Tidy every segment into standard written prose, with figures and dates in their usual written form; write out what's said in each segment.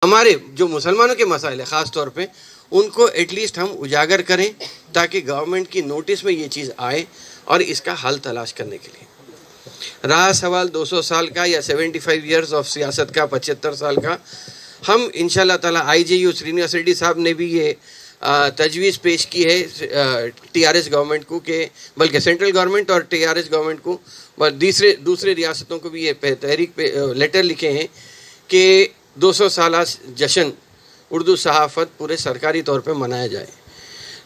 ہمارے جو مسلمانوں کے مسائل ہیں خاص طور پہ ان کو ایٹ لیسٹ ہم اجاگر کریں تاکہ گورنمنٹ کی نوٹس میں یہ چیز آئے اور اس کا حل تلاش کرنے کے لیے. رہا سوال 200 سال کا یا 75 ایئرز آف سیاست کا، 75 سال کا، ہم انشاءاللہ تعالیٰ آئی جے یو سرینیواس ریڈی صاحب نے بھی یہ تجویز پیش کی ہے ٹی آر ایس گورنمنٹ کو، کہ بلکہ سینٹرل گورنمنٹ اور ٹی آر ایس گورنمنٹ کو اور دوسرے ریاستوں کو بھی یہ تحریک پہ لیٹر لکھے ہیں کہ 200 سالہ جشن اردو صحافت پورے سرکاری طور پہ منایا جائے.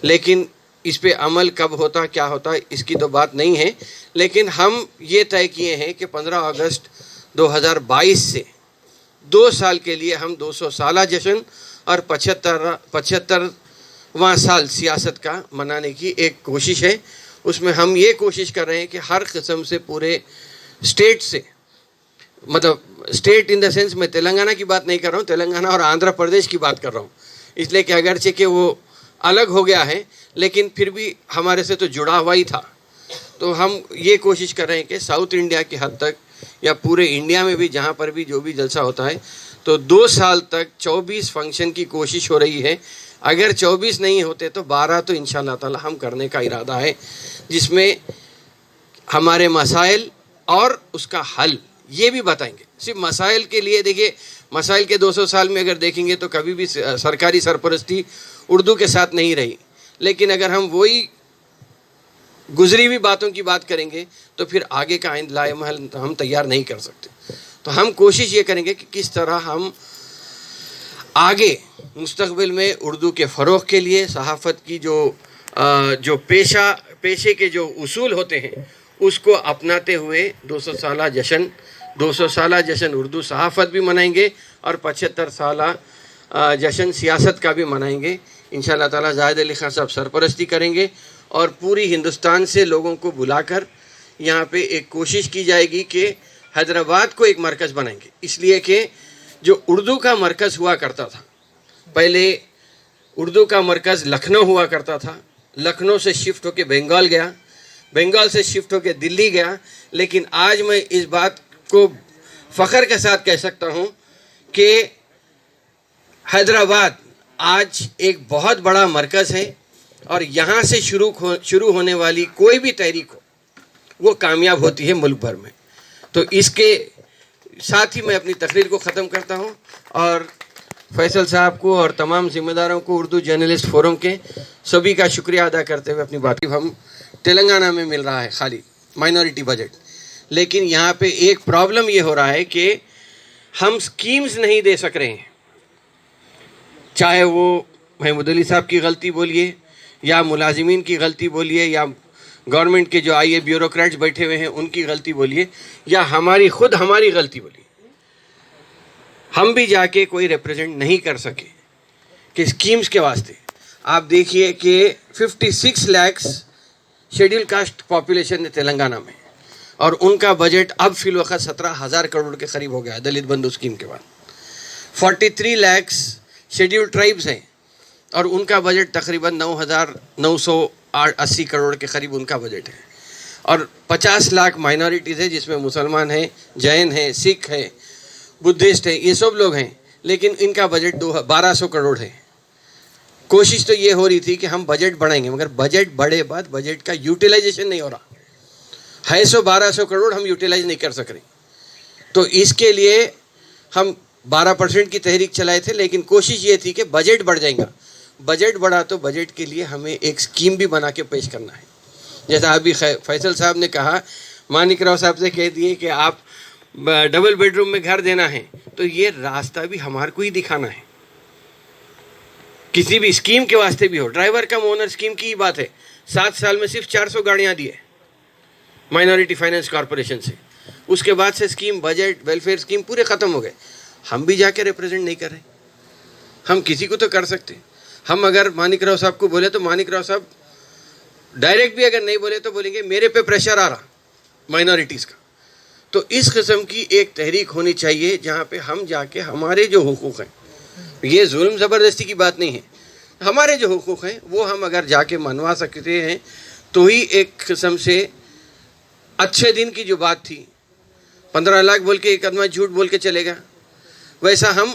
لیکن اس پہ عمل کب ہوتا کیا ہوتا اس کی تو بات نہیں ہے، لیکن ہم یہ طے کیے ہیں کہ 15 اگست 2022 سے 2 سال کے لیے ہم 200 سالہ جشن اور 75واں سال سیاست کا منانے کی ایک کوشش ہے. اس میں ہم یہ کوشش کر رہے ہیں کہ ہر قسم سے پورے اسٹیٹ سے، مطلب اسٹیٹ ان دا سینس میں تلنگانہ کی بات نہیں کر رہا ہوں، تلنگانہ اور آندھرا پردیش کی بات کر رہا ہوں، اس لیے کہ اگرچہ کہ وہ الگ ہو گیا ہے لیکن پھر بھی ہمارے سے تو جڑا ہوا ہی تھا. تو ہم یہ کوشش کر رہے ہیں کہ ساؤتھ انڈیا کی حد تک یا پورے انڈیا میں بھی جہاں پر بھی جو بھی جلسہ ہوتا ہے تو 2 سال تک 24 فنکشن کی کوشش ہو رہی ہے. اگر 24 نہیں ہوتے تو 12 تو انشاءاللہ تعالی ہم کرنے کا ارادہ ہے، جس میں ہمارے مسائل اور اس کا حل یہ بھی بتائیں گے. صرف مسائل کے لیے دیکھیے، مسائل کے 200 سال میں اگر دیکھیں گے تو کبھی بھی سرکاری سرپرستی اردو کے ساتھ نہیں رہی، لیکن اگر ہم وہی گزری ہوئی باتوں کی بات کریں گے تو پھر آگے کا آئند لائے محل ہم تیار نہیں کر سکتے. تو ہم کوشش یہ کریں گے کہ کس طرح ہم آگے مستقبل میں اردو کے فروغ کے لیے صحافت کی جو پیشے کے جو اصول ہوتے ہیں اس کو اپناتے ہوئے 200 سالہ جشن اردو صحافت بھی منائیں گے اور 75 سالہ جشن سیاست کا بھی منائیں گے. انشاءاللہ تعالیٰ زاہد علی خان صاحب سرپرستی کریں گے اور پوری ہندوستان سے لوگوں کو بلا کر یہاں پہ ایک کوشش کی جائے گی کہ حیدرآباد کو ایک مرکز بنائیں گے. اس لیے کہ جو اردو کا مرکز ہوا کرتا تھا، پہلے اردو کا مرکز لکھنؤ ہوا کرتا تھا، لکھنؤ سے شفٹ ہو کے بنگال گیا، بنگال سے شفٹ ہو کے دلی گیا. لیکن آج میں اس بات کو فخر کے ساتھ کہہ سکتا ہوں کہ حیدرآباد آج ایک بہت بڑا مرکز ہے اور یہاں سے شروع ہونے والی کوئی بھی تحریک ہو وہ کامیاب ہوتی ہے ملک بھر میں. تو اس کے ساتھ ہی میں اپنی تقریر کو ختم کرتا ہوں اور فیصل صاحب کو اور تمام ذمہ داروں کو اردو جرنلسٹ فورم کے سبھی کا شکریہ ادا کرتے ہوئے اپنی بات. ہم تلنگانہ میں مل رہا ہے خالی مائنورٹی بجٹ، لیکن یہاں پہ ایک پرابلم یہ ہو رہا ہے کہ ہم سکیمز نہیں دے سک رہے ہیں، چاہے وہ محمود علی صاحب کی غلطی بولیے یا ملازمین کی غلطی بولیے یا گورنمنٹ کے جو آئی اے بیوروکریٹس بیٹھے ہوئے ہیں ان کی غلطی بولیے یا ہماری غلطی بولیے. ہم بھی جا کے کوئی ریپرزینٹ نہیں کر سکے کہ اسکیمز کے واسطے. آپ دیکھیے کہ 56 لاکھ شیڈیول کاسٹ پاپولیشن ہے تلنگانہ میں اور ان کا بجٹ اب فی الوقت 17,000 کروڑ کے قریب ہو گیا ہے دلت بندھو اسکیم کے بعد. 43 لاکھ شیڈیول ٹرائبز ہیں اور ان کا بجٹ تقریباً 9,980 کروڑ کے قریب ان کا بجٹ ہے. اور 50 لاکھ مائنورٹیز ہے جس میں مسلمان ہیں، جین ہیں، سکھ ہیں، بدھسٹ ہیں، یہ سب لوگ ہیں، لیکن ان کا بجٹ 1,200 کروڑ ہے. کوشش تو یہ ہو رہی تھی کہ ہم بجٹ بڑھائیں گے، مگر بجٹ بڑھے بعد بجٹ کا یوٹیلائزیشن نہیں ہو رہا ہے. 1,200 کروڑ ہم یوٹیلائز نہیں کر سک رہے. تو اس کے لیے ہم 12% کی تحریک چلائے تھے، لیکن کوشش یہ تھی کہ بجٹ بڑھ جائے گا. بجٹ بڑھا تو بجٹ کے لیے ہمیں ایک اسکیم بھی بنا کے پیش کرنا ہے. جیسا ابھی فیصل صاحب نے کہا، مانک راؤ صاحب سے کہہ دیے کہ آپ ڈبل بیڈ روم میں گھر دینا ہے، تو یہ راستہ بھی ہمارے کو ہی دکھانا ہے. کسی بھی اسکیم کے واسطے بھی ہو، ڈرائیور کم اونر اسکیم کی ہی بات ہے. 7 سال میں صرف 400 گاڑیاں دی ہے مائنورٹی فائنینس کارپوریشن سے. اس کے بعد سے اسکیم، بجٹ، ویلفیئر اسکیم پورے ختم ہو گئے. ہم بھی جا کے ریپرزینٹ نہیں کر رہے. ہم کسی کو تو کر سکتے. ہم اگر مانک راؤ صاحب کو بولے تو مانک راؤ صاحب ڈائریکٹ بھی اگر نہیں بولے تو بولیں گے میرے پہ پریشر آ رہا مائنورٹیز کا. تو اس قسم کی ایک تحریک ہونی چاہیے جہاں پہ ہم جا کے ہمارے جو حقوق ہیں، یہ ظلم زبردستی کی بات نہیں ہے، ہمارے جو حقوق ہیں وہ ہم اگر جا کے منوا سکتے ہیں تو ہی ایک قسم سے اچھے دن کی جو بات تھی 15 لاکھ بول کے ایک آدمی جھوٹ بول کے چلے گا، ویسا ہم